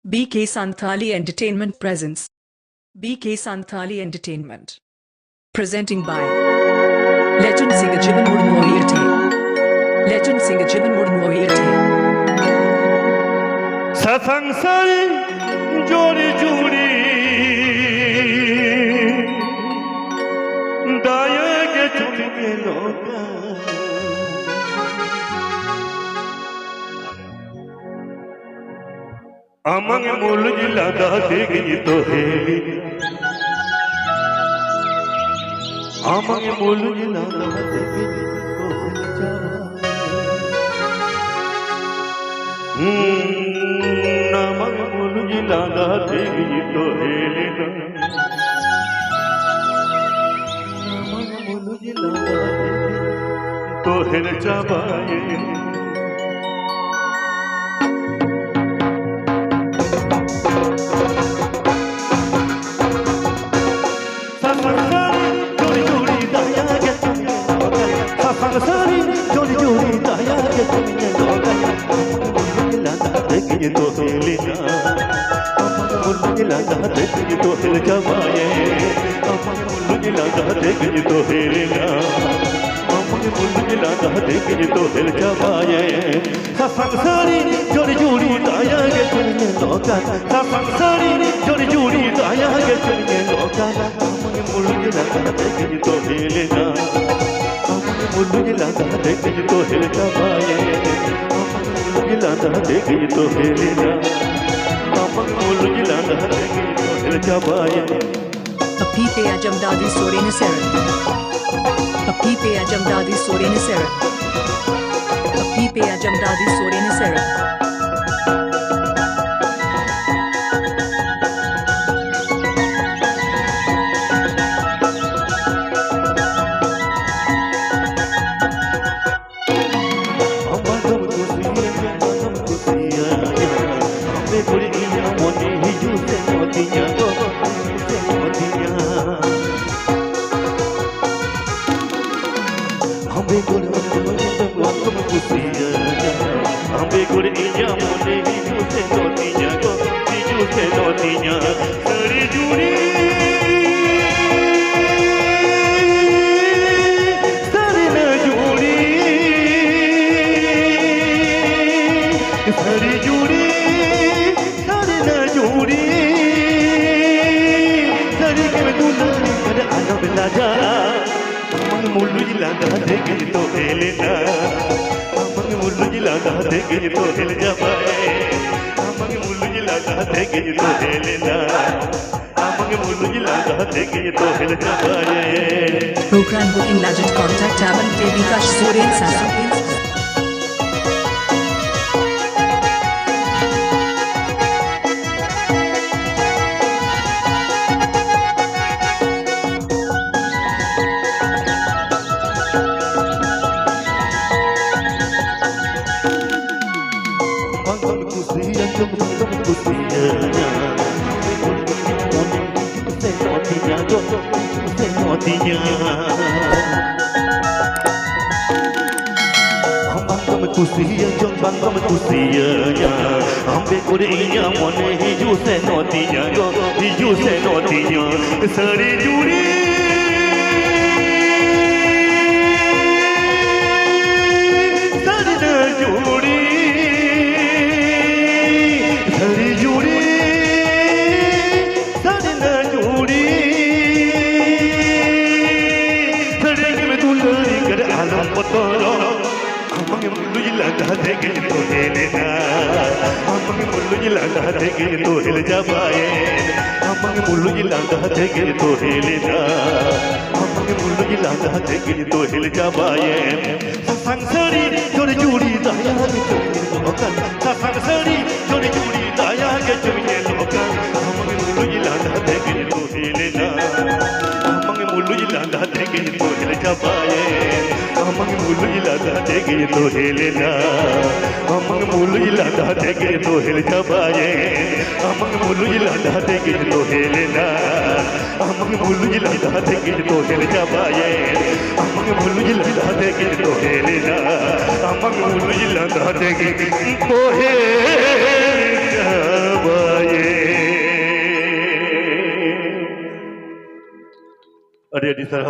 BK Santhali Entertainment presents BK Santhali Entertainment. Presenting by Legend Singer Jivan Murmuirte. Legend Singer Jivan Murmuirte. Safang sari jori juri daya ke chumke loka amang muluj lada degi to heli amang muluj lada degi to amang muluj lada degi to heli amang muluj lada degi to heli chabaye Sari jori jori daya ke tumne loga mujhe lada dekhi to helina mujhe lada dekhi to hel jamaye mujhe lada dekhi to helina mujhe lada dekhi to hel jamaye sari jori jori daya ke tumne loga sari jori jori daya ke tumne loga mujhe lada dekhi to helina muluj lada dekhi to hel jamaye muluj lada dekhi to helina muluj lada dekhi to hel jamaye Apipe Ajamdadi Sorene Seren. Apipe Ajamdadi Sorene Seren. Apipe Ajamdadi Sorene Seren. Ambe gure iya mone hiju se notinya go hiju se notinya sari juri sari na juri sari juri sari na juri sari ke dulani kada alam laja muluj lada dekhi to helina amang muluj lada dekhi to hel jamaye amang muluj lada dekhi to helina amang muluj lada dekhi to hel jamaye Program booking legend contact Taban Devikash Soren Sana. Kusiya jong bangam kusiya ambe kuriya mone hiju se notinya go hiju se notinya sari juri sari na juri sari juri sari na juri sari ke dulani kar alam patolo amang muluj lada dekhi to helina amang muluj lada dekhi to hel jamaye amang muluj lada dekhi to helina amang muluj lada dekhi to hel jamaye sang sari jori jori daya ke chumne lokan sang sari jori jori daya ke chumne lokan amang muluj lada dekhi to helina amang muluj lada dekhi to hel jamaye amang muluj lada dekhi to helina amang muluj lada dekhi to hel jamaye amang muluj lada dekhi to helina amang muluj lada dekhi to hel jamaye amang muluj lada dekhi to helina amang muluj lada dekhi to hel jamaye अरे अडी sir